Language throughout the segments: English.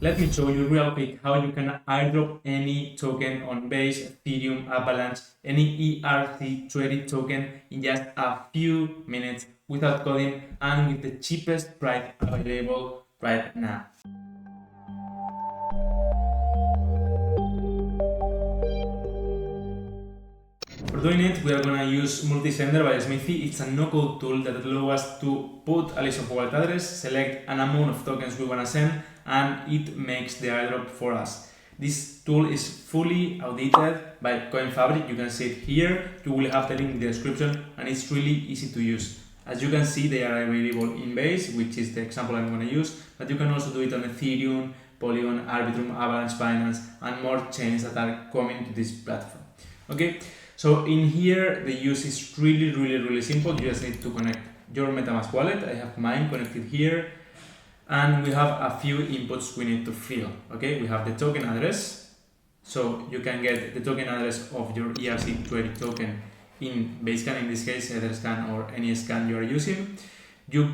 let me show you real quick how you can airdrop any token on Base, Ethereum, Avalanche, any ERC20 token in just a few minutes without coding and with the cheapest price available right now. For doing it, we are going to use Multisender by Smithii. It's a no-code tool that allows us to put a list of wallet address, select an amount of tokens we want to send, and it makes the airdrop for us. This tool is fully audited by CoinFabric. You can see it here. You will have the link in the description, and it's really easy to use. As you can see, they are available in Base, which is the example I'm going to use, but you can also do it on Ethereum, Polygon, AIRDROP, Avalanche, Binance, and more chains that are coming to this platform. Okay. So in here, the use is really simple. You just need to connect your MetaMask wallet. I have mine connected here. And we have a few inputs we need to fill. Okay, we have the token address. So you can get the token address of your ERC20 token in Basecamp, in this case, Etherscan or any scan you are using. You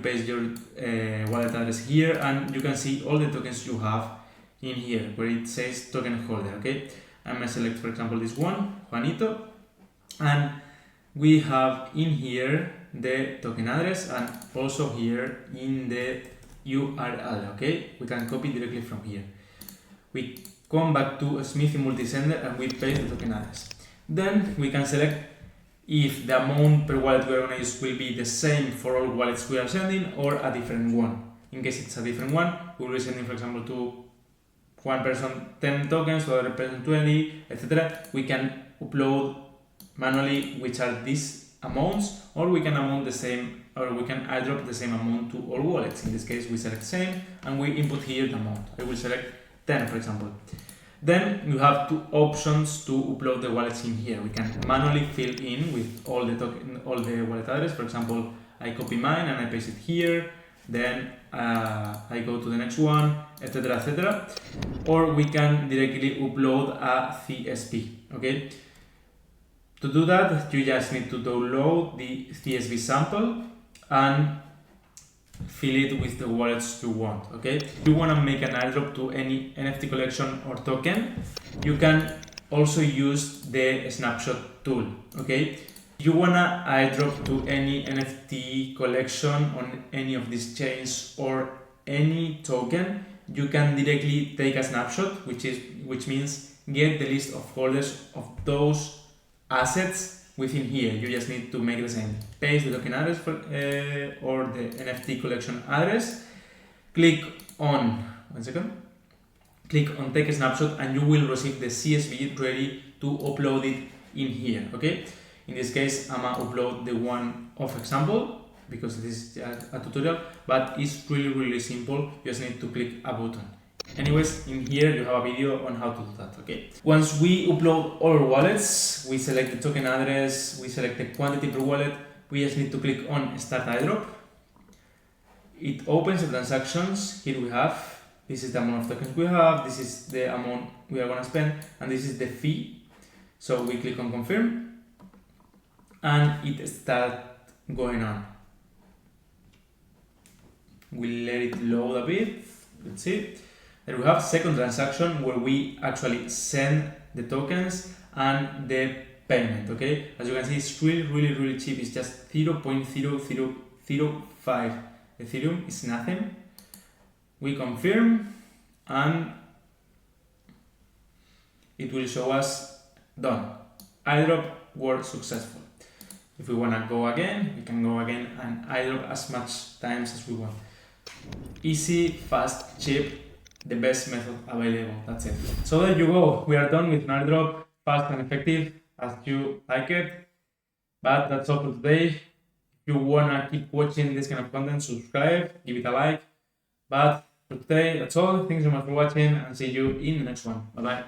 paste your wallet address here, and you can see all the tokens you have in here where it says token holder. Okay. I'm going to select, for example, this one, Juanito, and we have in here the token address and also here in the URL, okay? We can copy directly from here. We come back to Smithii Multisender and we paste the token address. Then we can select if the amount per wallet we are going to use will be the same for all wallets we are sending or a different one. In case it's a different one, we will be sending, for example, to one person 10 tokens, to other person 20, etc. We can upload manually which are these amounts, or we can amount the same, or we can airdrop the same amount to all wallets. In this case, we select same and we input here the amount. I will select 10, for example. Then you have two options to upload the wallets in here. We can manually fill in with all the wallet address. For example, I copy mine and I paste it here. Then I go to the next one, etc, etc. Or we can directly upload a CSV. Okay. To do that, you just need to download the CSV sample and fill it with the wallets you want. Okay. If you want to make an airdrop to any NFT collection or token, you can also use the snapshot tool. Okay. If you wanna airdrop to any NFT collection on any of these chains or any token, you can directly take a snapshot, which means get the list of holders of those assets within here. You just need to make the same. Paste the token address or the NFT collection address. Click on click on take a snapshot, and you will receive the CSV ready to upload it in here. Okay. In this case, I'm gonna upload the one of example because this is a tutorial, but it's really simple. You just need to click a button. Anyways, in here you have a video on how to do that. Okay. Once we upload all our wallets, we select the token address, we select the quantity per wallet. We just need to click on start airdrop. It opens the transactions. Here we have, this is the amount of tokens we have, this is the amount we are gonna spend, and this is the fee. So we click on confirm. And it starts going on. We let it load a bit. Let's see. Then we have second transaction where we actually send the tokens and the payment. Okay. As you can see, it's really cheap. It's just 0.0005 Ethereum. It's nothing. We confirm, and it will show us done. Airdrop was successful. If we want to go again, we can go again and airdrop as much times as we want. Easy, fast, cheap, the best method available. That's it. So there you go. We are done with an airdrop, fast and effective as you like it. But that's all for today. If you want to keep watching this kind of content, subscribe, give it a like. But for today, that's all. Thanks so much for watching, and see you in the next one. Bye bye.